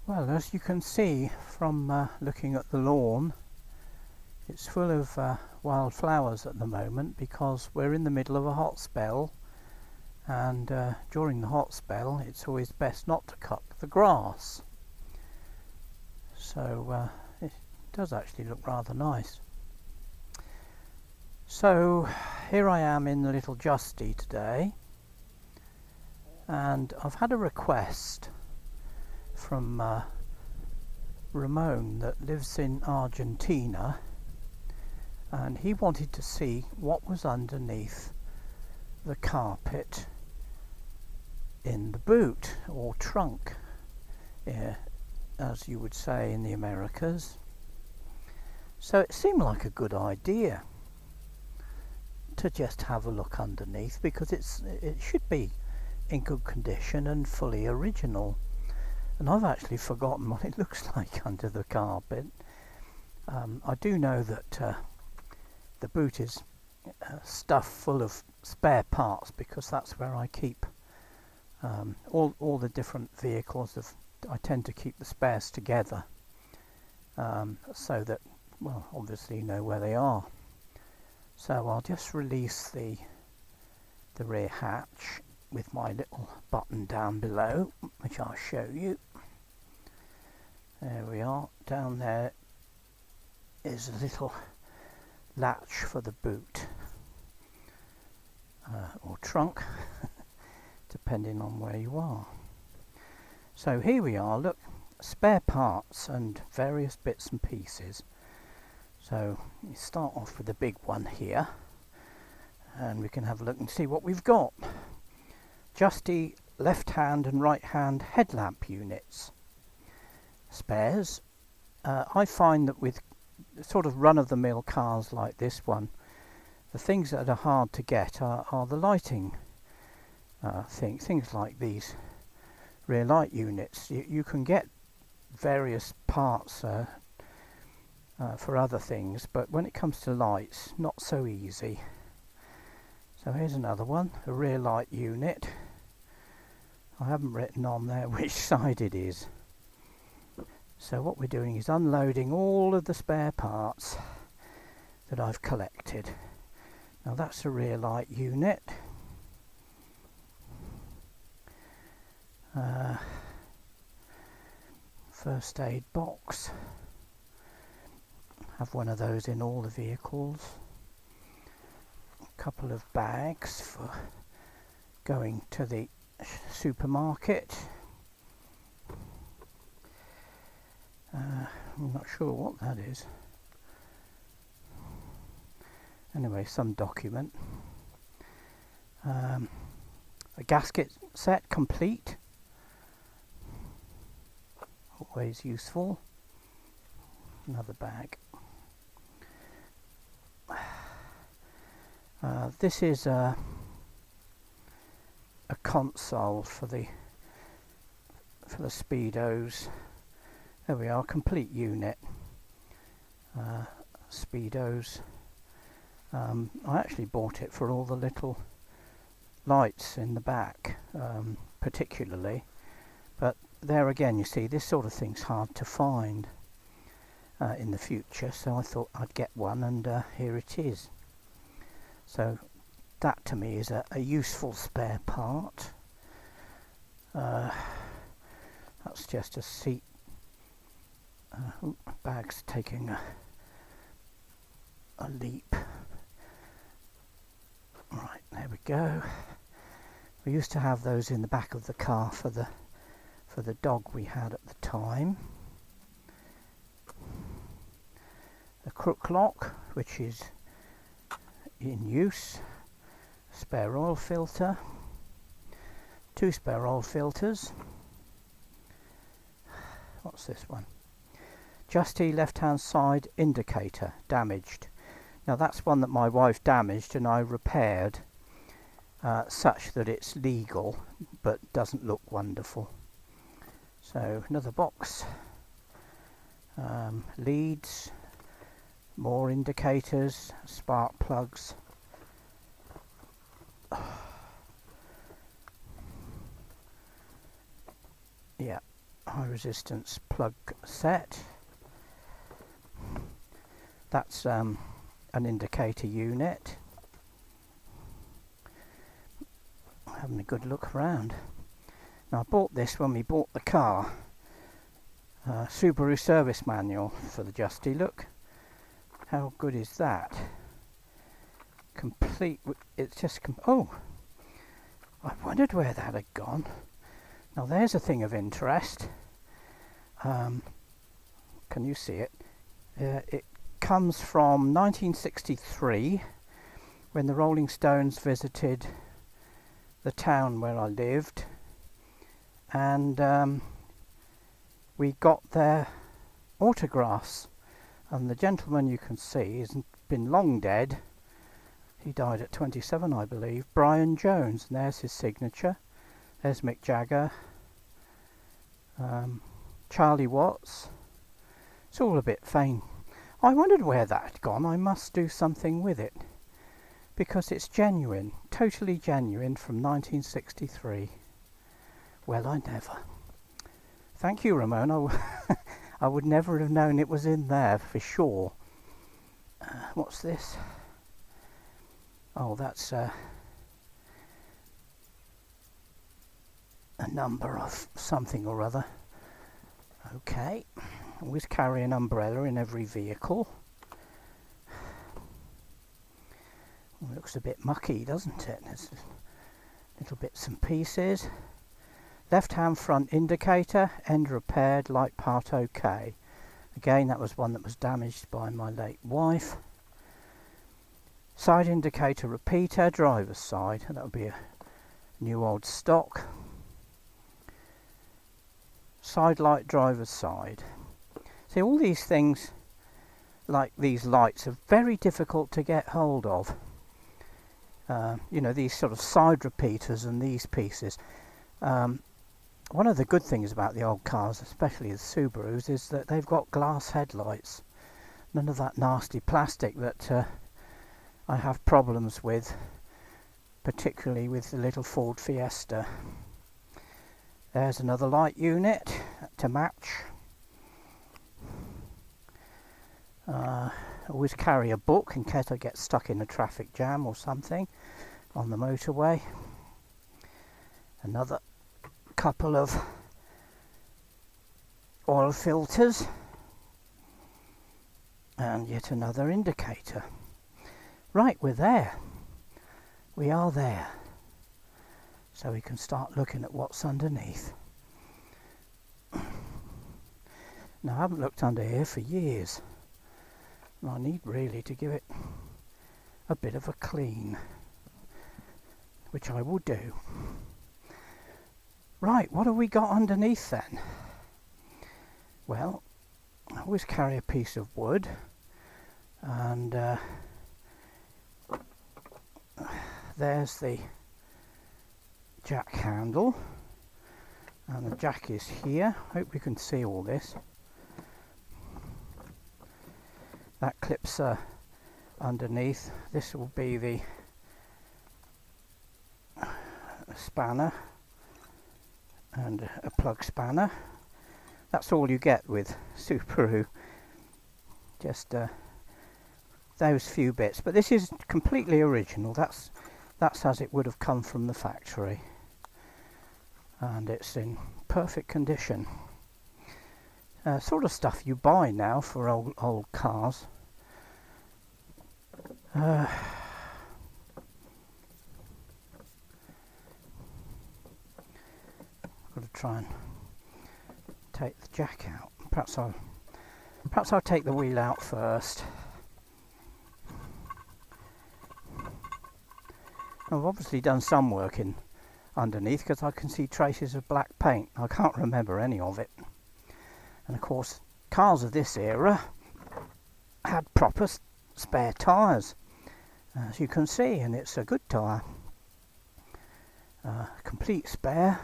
Well, as you can see from looking at the lawn, it's full of wildflowers at the moment because we're in the middle of a hot spell, and during the hot spell it's always best not to cut the grass. So it does actually look rather nice. So here I am in the little Justy today, and I've had a request from Ramon that lives in Argentina, and he wanted to see what was underneath the carpet in the boot or trunk, as you would say in the Americas. So it seemed like a good idea to just have a look underneath, because it should be in good condition and fully original. And I've actually forgotten what it looks like under the carpet. I do know that the boot is stuffed full of spare parts, because that's where I keep all the different vehicles. I tend to keep the spares together, so that, well, obviously you know where they are. So I'll just release the rear hatch with my little button down below, which I'll show you. There we are. Down there is a little latch for the boot, or trunk, depending on where you are. So here we are, look, spare parts and various bits and pieces. So we start off with the big one here, and we can have a look and see what we've got. Justy left hand and right hand headlamp units. Spares. I find that with sort of run-of-the-mill cars like this one, the things that are hard to get are the lighting things like these rear light units. You can get various parts for other things, but when it comes to lights, not so easy. So here's another one, a rear light unit. I haven't written on there which side it is. So what we're doing is unloading all of the spare parts that I've collected. Now that's a rear light unit. First aid box. Have one of those in all the vehicles. A couple of bags for going to the supermarket. I'm not sure what that is. Anyway, some document. A gasket set complete. Always useful. Another bag. This is a console for the Speedos. There we are, complete unit. Speedos. I actually bought it for all the little lights in the back, particularly. But there again, you see, this sort of thing's hard to find in the future, so I thought I'd get one, and here it is. So that to me is a useful spare part. That's just a seat. Bag's taking a leap. Right, there we go. We used to have those in the back of the car for the dog we had at the time. A crook lock, which is in use. Spare oil filter. 2 spare oil filters. What's this one? Justy left hand side indicator damaged. Now that's one that my wife damaged and I repaired such that it's legal but doesn't look wonderful. So another box. Leads, more indicators, spark plugs. Yeah, high resistance plug set. That's an indicator unit. Having a good look around. Now I bought this when we bought the car. Subaru service manual for the Justy. Look how good is that. Complete. It's just oh, I wondered where that had gone. Now there's a thing of interest. Can you see it? It comes from 1963, when the Rolling Stones visited the town where I lived, and we got their autographs, and the gentleman you can see has been long dead. He died at 27, I believe. Brian Jones, and there's his signature. There's Mick Jagger, Charlie Watts. It's all a bit faint. I wondered where that had gone. I must do something with it, because it's genuine, totally genuine, from 1963. Well, I never. Thank you, Ramon. I would never have known it was in there for sure. What's this? Oh, that's a number of something or other. Okay. Always carry an umbrella in every vehicle. It looks a bit mucky, doesn't it? There's little bits and pieces. Left hand front indicator, end repaired, light part okay. Again, that was one that was damaged by my late wife. Side indicator repeater, driver's side, and that would be a new old stock. Side light, driver's side. See, all these things, like these lights, are very difficult to get hold of. You know, these sort of side repeaters and these pieces. One of the good things about the old cars, especially the Subarus, is that they've got glass headlights. None of that nasty plastic that I have problems with, particularly with the little Ford Fiesta. There's another light unit to match. Always carry a book in case I get stuck in a traffic jam or something on the motorway. Another couple of oil filters, and yet another indicator. Right, we're there. We are there. So we can start looking at what's underneath. Now, I haven't looked under here for years. And I need really to give it a bit of a clean, which I will do. Right, what have we got underneath then? Well, I always carry a piece of wood, and there's the jack handle, and the jack is here. Hope you can see all this. That clips underneath. This will be the spanner and a plug spanner. That's all you get with Subaru, just those few bits, but this is completely original. That's as it would have come from the factory, and it's in perfect condition. Sort of stuff you buy now for old cars. Got to try and take the jack out. Perhaps I'll take the wheel out first. I've obviously done some work in underneath, because I can see traces of black paint. I can't remember any of it. And of course, cars of this era had proper spare tyres, as you can see, and it's a good tyre. Complete spare,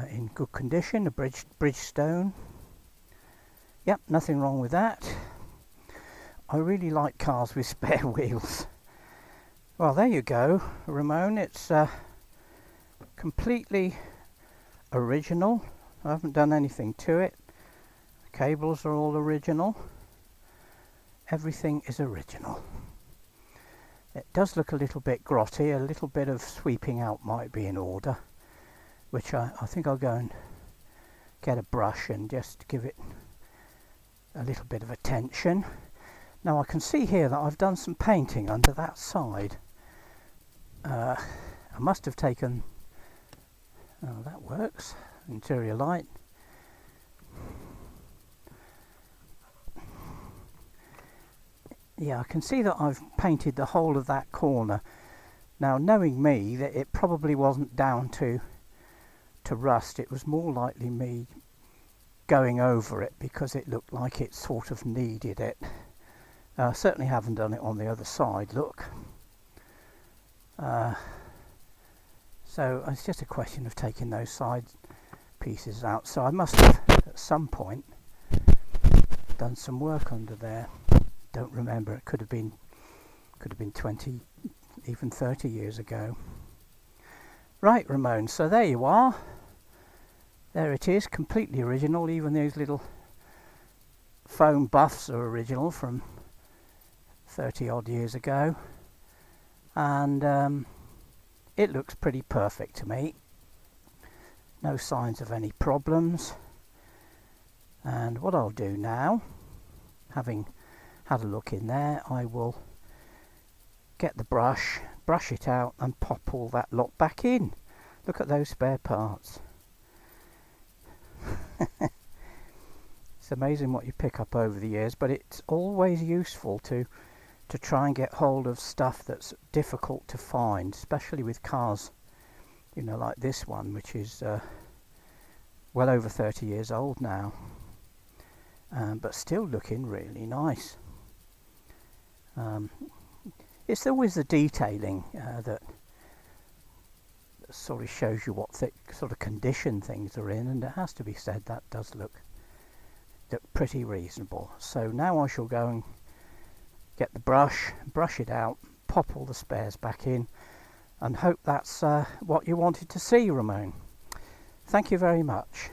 in good condition, a Bridgestone. Yep, nothing wrong with that. I really like cars with spare wheels. Well, there you go, Ramon. It's completely original, I haven't done anything to it. The cables are all original. Everything is original. It does look a little bit grotty. A little bit of sweeping out might be in order, which I think I'll go and get a brush and just give it a little bit of attention. Now I can see here that I've done some painting under that side. I must have taken, oh, that works, interior light. Yeah, I can see that I've painted the whole of that corner. Now, knowing me, that it probably wasn't down to rust. It was more likely me going over it because it looked like it sort of needed it. Certainly haven't done it on the other side, look. So it's just a question of taking those side pieces out. So I must have at some point done some work under there. Don't remember. It could have been 20, even 30 years ago. Right, Ramon, so there you are. There it is, completely original. Even those little foam buffs are original from 30 odd years ago. And it looks pretty perfect to me. No signs of any problems. And what I'll do now, having had a look in there, I will get the brush it out and pop all that lot back in. Look at those spare parts. It's amazing what you pick up over the years, but it's always useful to try and get hold of stuff that's difficult to find, especially with cars, you know, like this one, which is well over 30 years old now, but still looking really nice. It's always the detailing that sort of shows you what sort of condition things are in, and it has to be said that does look pretty reasonable. So now I shall go and get the brush it out, pop all the spares back in, and hope that's what you wanted to see, Ramon. Thank you very much.